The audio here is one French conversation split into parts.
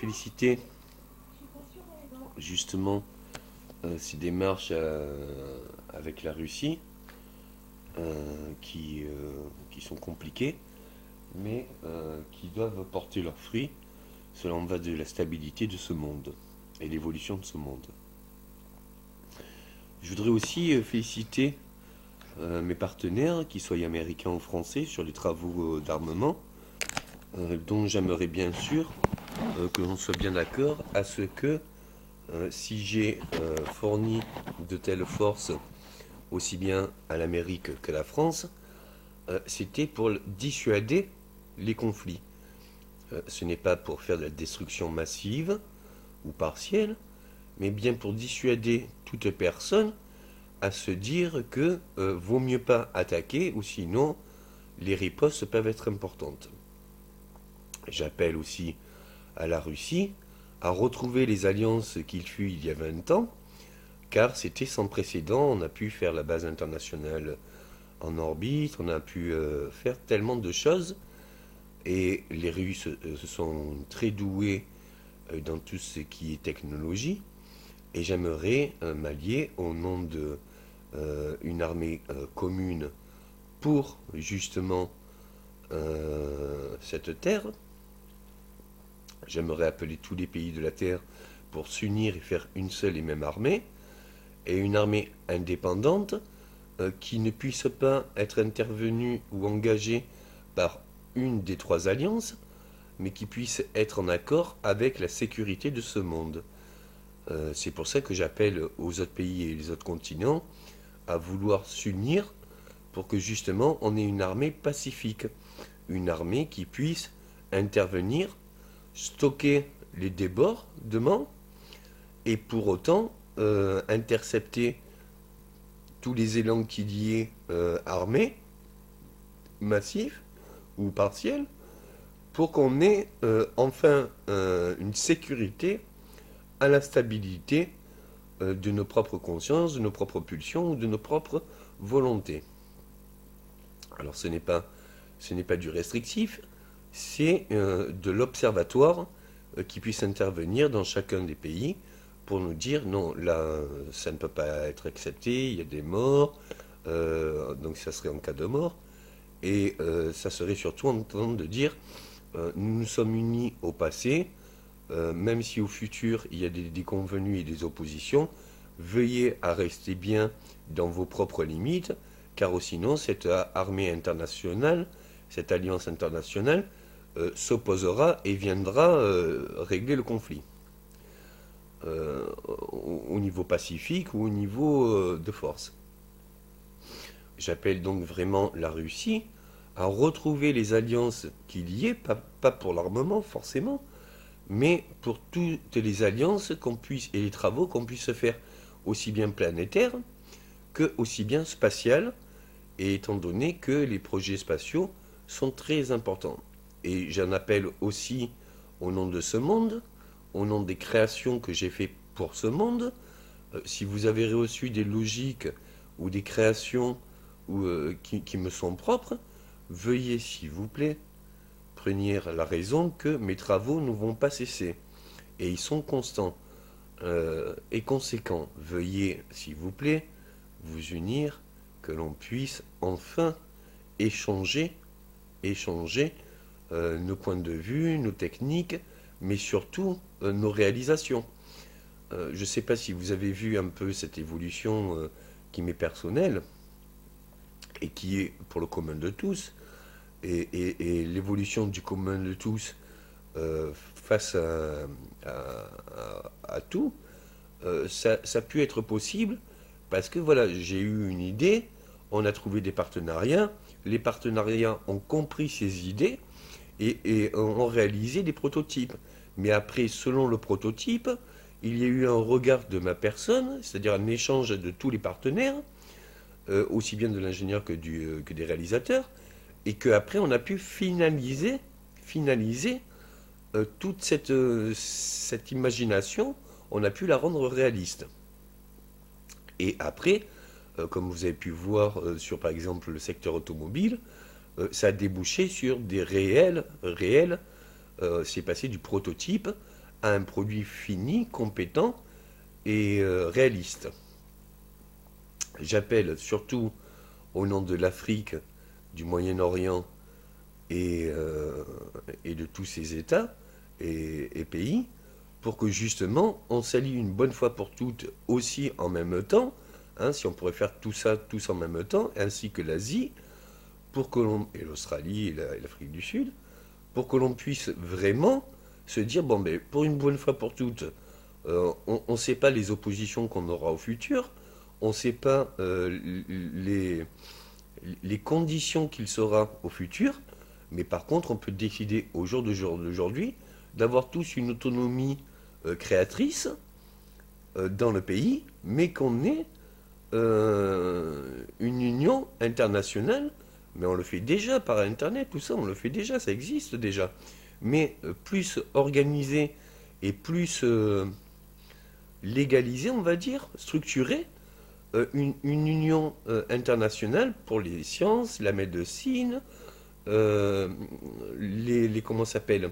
féliciter justement ces démarches avec la Russie qui sont compliquées, mais qui doivent porter leurs fruits. Cela en va de la stabilité de ce monde et l'évolution de ce monde. Je voudrais aussi féliciter mes partenaires, qu'ils soient américains ou français, sur les travaux d'armement, dont j'aimerais bien sûr que l'on soit bien d'accord à ce que si j'ai fourni de telles forces aussi bien à l'Amérique que à la France, c'était pour dissuader les conflits. Ce n'est pas pour faire de la destruction massive ou partielle, mais bien pour dissuader toute personne à se dire que vaut mieux pas attaquer, ou sinon les ripostes peuvent être importantes. J'appelle aussi à la Russie à retrouver les alliances qu'il fut il y a 20 ans, car c'était sans précédent. On a pu faire la base internationale en orbite, on a pu faire tellement de choses, et les Russes sont très doués dans tout ce qui est technologie, et j'aimerais m'allier au nom de une armée commune pour justement cette terre. J'aimerais appeler tous les pays de la Terre pour s'unir et faire une seule et même armée, et une armée indépendante qui ne puisse pas être intervenue ou engagée par une des trois alliances, mais qui puisse être en accord avec la sécurité de ce monde. C'est pour ça que j'appelle aux autres pays et les autres continents à vouloir s'unir pour que justement on ait une armée pacifique, une armée qui puisse intervenir, stocker les débordements et pour autant intercepter tous les élans qu'il y ait armés, massifs ou partiels, pour qu'on ait enfin une sécurité à la stabilité de nos propres consciences, de nos propres pulsions ou de nos propres volontés. Alors ce n'est pas du restrictif, c'est de l'observatoire qui puisse intervenir dans chacun des pays pour nous dire non, là ça ne peut pas être accepté, il y a des morts, donc ça serait en cas de mort, et ça serait surtout en train de dire nous nous sommes unis au passé, même si au futur il y a des déconvenus et des oppositions, veuillez à rester bien dans vos propres limites, car sinon cette armée internationale, cette alliance internationale, s'opposera et viendra régler le conflit. Au niveau pacifique ou au niveau de force. J'appelle donc vraiment la Russie à retrouver les alliances qu'il y ait, pas pour l'armement forcément, mais pour toutes les alliances qu'on puisse et les travaux qu'on puisse faire aussi bien planétaires que aussi bien spatial, et étant donné que les projets spatiaux sont très importants. Et j'en appelle aussi au nom de ce monde, au nom des créations que j'ai fait pour ce monde. Si vous avez reçu des logiques ou des créations qui me sont propres, veuillez s'il vous plaît preniez la raison que mes travaux ne vont pas cesser. Et ils sont constants et conséquents. Veuillez s'il vous plaît vous unir, que l'on puisse enfin échanger nos points de vue, nos techniques, mais surtout nos réalisations. Je ne sais pas si vous avez vu un peu cette évolution qui m'est personnelle et qui est pour le commun de tous, et l'évolution du commun de tous face à tout, ça a pu être possible parce que voilà, j'ai eu une idée, on a trouvé des partenariats, les partenariats ont compris ces idées et ont réalisé des prototypes. Mais après, selon le prototype, il y a eu un regard de ma personne, c'est-à-dire un échange de tous les partenaires, aussi bien de l'ingénieur que des réalisateurs, et qu'après on a pu finaliser toute cette imagination, on a pu la rendre réaliste. Et après, comme vous avez pu voir sur par exemple le secteur automobile, ça a débouché sur des réels, c'est passé du prototype à un produit fini, compétent et réaliste. J'appelle surtout au nom de l'Afrique, du Moyen-Orient et de tous ces États et pays, pour que justement on s'allie une bonne fois pour toutes aussi en même temps, hein, si on pourrait faire tout ça tous en même temps, ainsi que l'Asie, pour que l'on, et l'Australie et l'Afrique du Sud, pour que l'on puisse vraiment se dire, bon, ben, pour une bonne fois pour toutes, on ne sait pas les oppositions qu'on aura au futur, on ne sait pas les conditions qu'il sera au futur, mais par contre, on peut décider au jour d'aujourd'hui d'avoir tous une autonomie créatrice dans le pays, mais qu'on ait une union internationale, mais on le fait déjà par Internet, tout ça, on le fait déjà, ça existe déjà, mais plus organisé et plus légalisé, on va dire, structuré, une union internationale pour les sciences, la médecine, comment ça s'appelle,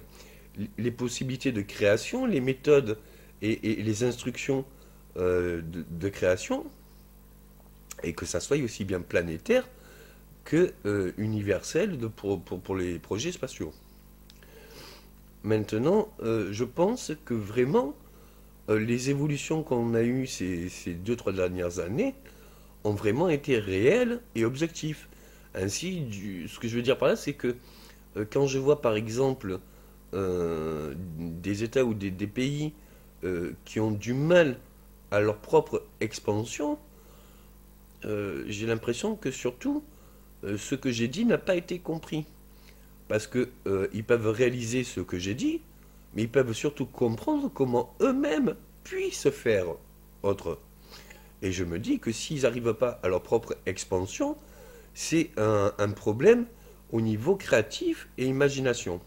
les possibilités de création, les méthodes et les instructions de création, et que ça soit aussi bien planétaire que universel pour les projets spatiaux. Maintenant, je pense que vraiment, les évolutions qu'on a eues ces 2-3 dernières années ont vraiment été réelles et objectives. Ainsi, ce que je veux dire par là, c'est que quand je vois par exemple des États ou des pays qui ont du mal à leur propre expansion, j'ai l'impression que surtout ce que j'ai dit n'a pas été compris. Parce que ils peuvent réaliser ce que j'ai dit, mais ils peuvent surtout comprendre comment eux-mêmes puissent faire autre. Et je me dis que s'ils n'arrivent pas à leur propre expansion, c'est un problème au niveau créatif et imagination.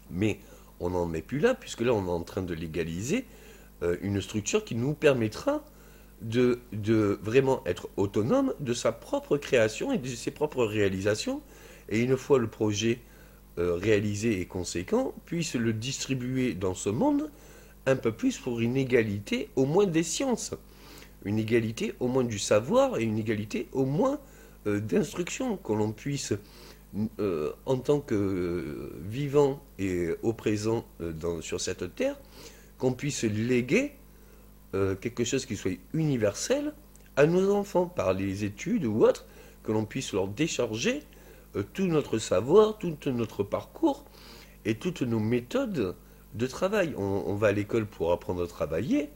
Mais on n'en est plus là, puisque là on est en train de légaliser une structure qui nous permettra de vraiment être autonome de sa propre création et de ses propres réalisations. Et une fois le projet réalisé et conséquent, puisse le distribuer dans ce monde un peu plus pour une égalité au moins des sciences, une égalité au moins du savoir et une égalité au moins d'instruction, que l'on puisse, en tant que vivant et au présent sur cette terre, qu'on puisse léguer quelque chose qui soit universel à nos enfants par les études ou autres, que l'on puisse leur décharger tout notre savoir, tout notre parcours et toutes nos méthodes de travail. On va à l'école pour apprendre à travailler,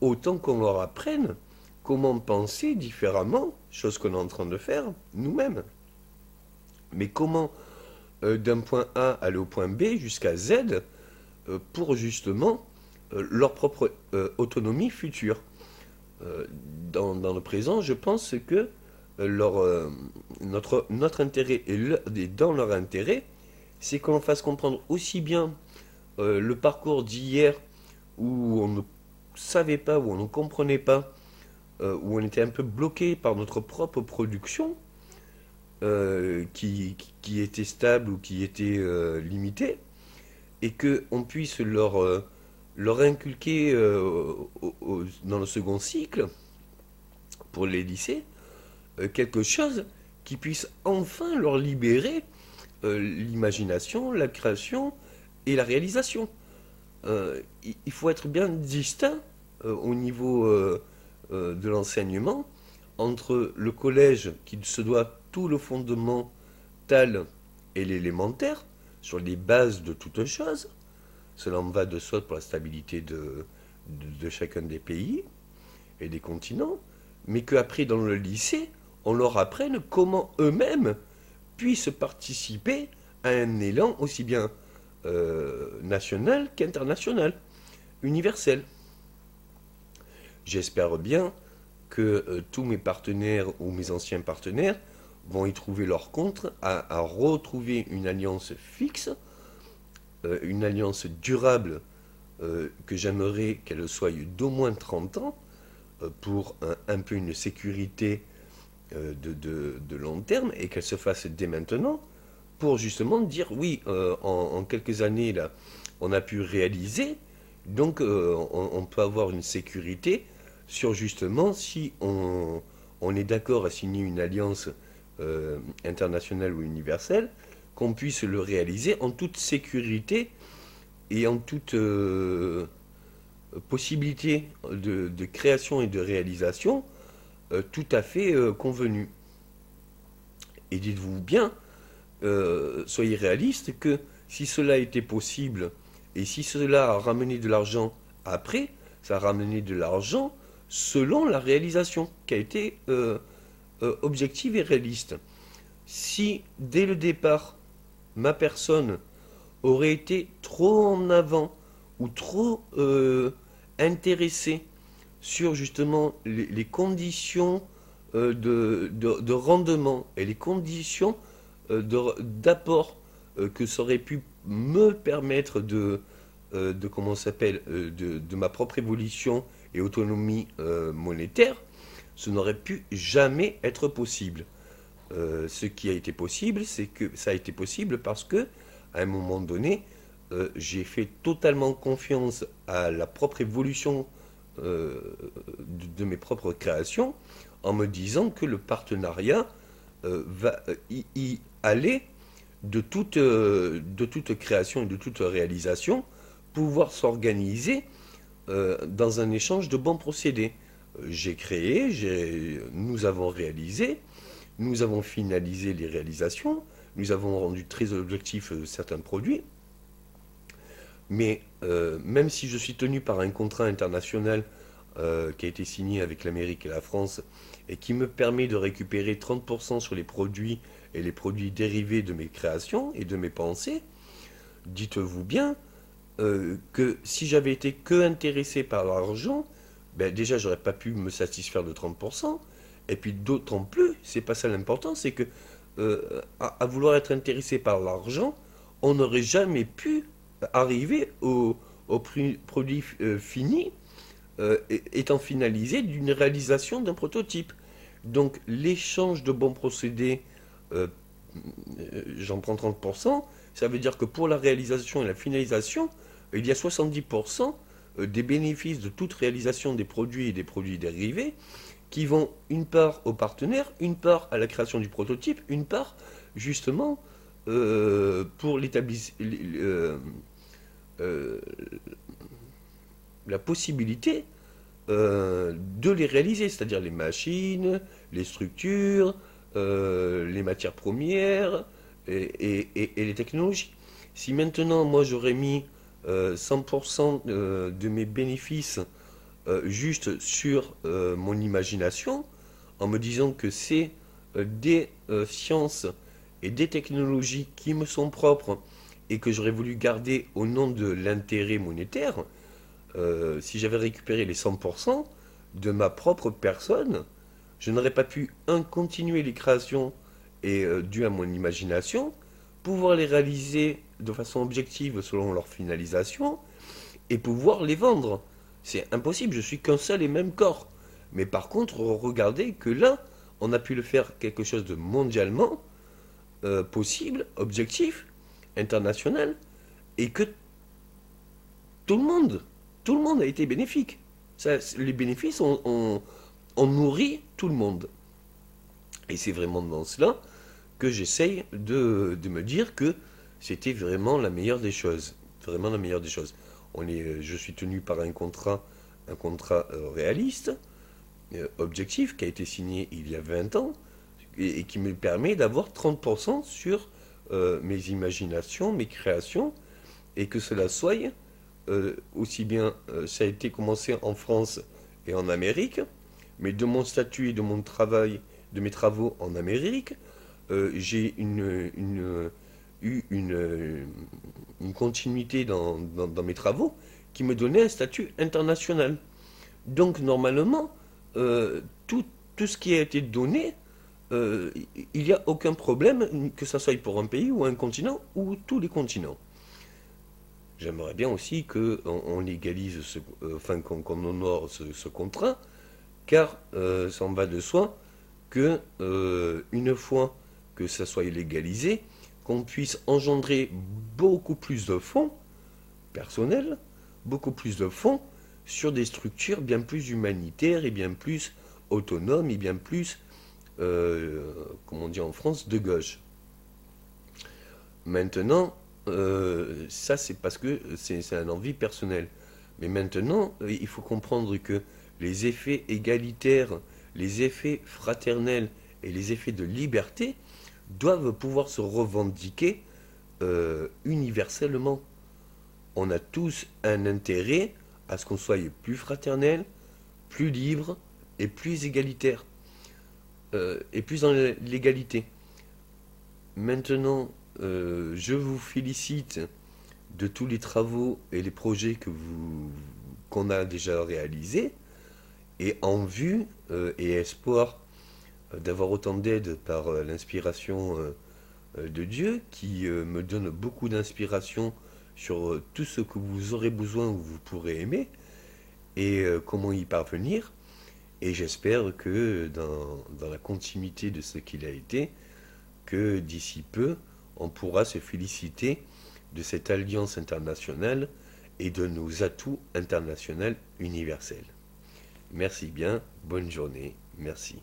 autant qu'on leur apprenne comment penser différemment, chose qu'on est en train de faire nous-mêmes. Mais comment d'un point A aller au point B jusqu'à Z pour justement leur propre autonomie future. Dans le présent, je pense que notre intérêt et dans leur intérêt, c'est qu'on fasse comprendre aussi bien le parcours d'hier où on ne savait pas, où on ne comprenait pas, où on était un peu bloqué par notre propre production, qui était stable ou qui était limitée, et qu'on puisse leur inculquer dans le second cycle, pour les lycées, quelque chose qui puisse enfin leur libérer l'imagination, la création et la réalisation. Il faut être bien distinct au niveau de l'enseignement entre le collège qui se doit tout le fondamental et l'élémentaire sur les bases de toute chose. Cela en va de soi pour la stabilité de chacun des pays et des continents, mais qu'après dans le lycée, on leur apprenne comment eux-mêmes puissent participer à un élan aussi bien national qu'international, universel. J'espère bien que tous mes partenaires ou mes anciens partenaires vont y trouver leur compte à retrouver une alliance fixe, une alliance durable que j'aimerais qu'elle soit d'au moins 30 ans pour un peu une sécurité de long terme et qu'elle se fasse dès maintenant pour justement dire oui, en quelques années là, on a pu réaliser Donc on peut avoir une sécurité sur justement si on est d'accord à signer une alliance internationale ou universelle, qu'on puisse le réaliser en toute sécurité et en toute possibilité de création et de réalisation tout à fait convenue. Et dites-vous bien, soyez réaliste, que si cela était possible et si cela a ramené de l'argent après, ça a ramené de l'argent selon la réalisation qui a été objective et réaliste. Si dès le départ, ma personne aurait été trop en avant ou trop intéressée sur justement les conditions de rendement et les conditions d'apport que ça aurait pu me permettre comment ça s'appelle, de ma propre évolution et autonomie monétaire, ce n'aurait pu jamais être possible. Ce qui a été possible, c'est que ça a été possible parce que, à un moment donné, j'ai fait totalement confiance à la propre évolution de mes propres créations, en me disant que le partenariat va y aller de toute création et de toute réalisation, pouvoir s'organiser dans un échange de bons procédés. J'ai créé, nous avons réalisé, nous avons finalisé les réalisations, nous avons rendu très objectifs certains produits, mais même si je suis tenu par un contrat international qui a été signé avec l'Amérique et la France et qui me permet de récupérer 30% sur les produits et les produits dérivés de mes créations et de mes pensées, dites-vous bien que si j'avais été que intéressé par l'argent, ben déjà j'aurais pas pu me satisfaire de 30%, et puis d'autant plus, c'est pas ça l'important, c'est que à vouloir être intéressé par l'argent, on n'aurait jamais pu arriver au produit fini étant finalisé d'une réalisation d'un prototype. Donc l'échange de bons procédés, j'en prends 30%, ça veut dire que pour la réalisation et la finalisation, il y a 70% des bénéfices de toute réalisation des produits et des produits dérivés qui vont une part aux partenaires, une part à la création du prototype, une part justement pour la possibilité de les réaliser, c'est-à-dire les machines, les structures, les matières premières et les technologies. Si maintenant moi j'aurais mis 100% de mes bénéfices juste sur mon imagination, en me disant que c'est des sciences et des technologies qui me sont propres et que j'aurais voulu garder au nom de l'intérêt monétaire, si j'avais récupéré les 100% de ma propre personne, je n'aurais pas pu, continuer les créations et dues à mon imagination, pouvoir les réaliser de façon objective selon leur finalisation et pouvoir les vendre. C'est impossible, je suis qu'un seul et même corps. Mais par contre, regardez que là, on a pu le faire quelque chose de mondialement possible, objectif, international, et que tout le monde a été bénéfique. Ça, les bénéfices ont nourri tout le monde. Et c'est vraiment dans cela que j'essaye de me dire que c'était vraiment la meilleure des choses. Vraiment la meilleure des choses. Je suis tenu par un contrat réaliste, objectif, qui a été signé il y a 20 ans, et qui me permet d'avoir 30% sur mes imaginations, mes créations, et que cela soit aussi bien, ça a été commencé en France et en Amérique, mais de mon statut et de mon travail, de mes travaux en Amérique, j'ai eu une continuité dans mes travaux qui me donnait un statut international. Donc normalement, tout ce qui a été donné, il n'y a aucun problème, que ce soit pour un pays ou un continent ou tous les continents. J'aimerais bien aussi qu'on légalise, enfin qu'on honore ce contrat, car ça en va de soi que une fois que ça soit légalisé, qu'on puisse engendrer beaucoup plus de fonds personnels, beaucoup plus de fonds sur des structures bien plus humanitaires et bien plus autonomes et bien plus, comme on dit en France, de gauche. Maintenant, ça c'est parce que c'est un envie personnel. Mais maintenant, il faut comprendre que les effets égalitaires, les effets fraternels et les effets de liberté doivent pouvoir se revendiquer universellement. On a tous un intérêt à ce qu'on soit plus fraternel, plus libre et plus égalitaire. Et plus dans l'égalité. Maintenant, je vous félicite de tous les travaux et les projets qu'on a déjà réalisés, et en vue et espoir d'avoir autant d'aide par l'inspiration de Dieu, qui me donne beaucoup d'inspiration sur tout ce que vous aurez besoin ou vous pourrez aimer, et comment y parvenir. Et j'espère que dans la continuité de ce qu'il a été, que d'ici peu, on pourra se féliciter de cette alliance internationale et de nos atouts internationaux universels. Merci bien, bonne journée, merci.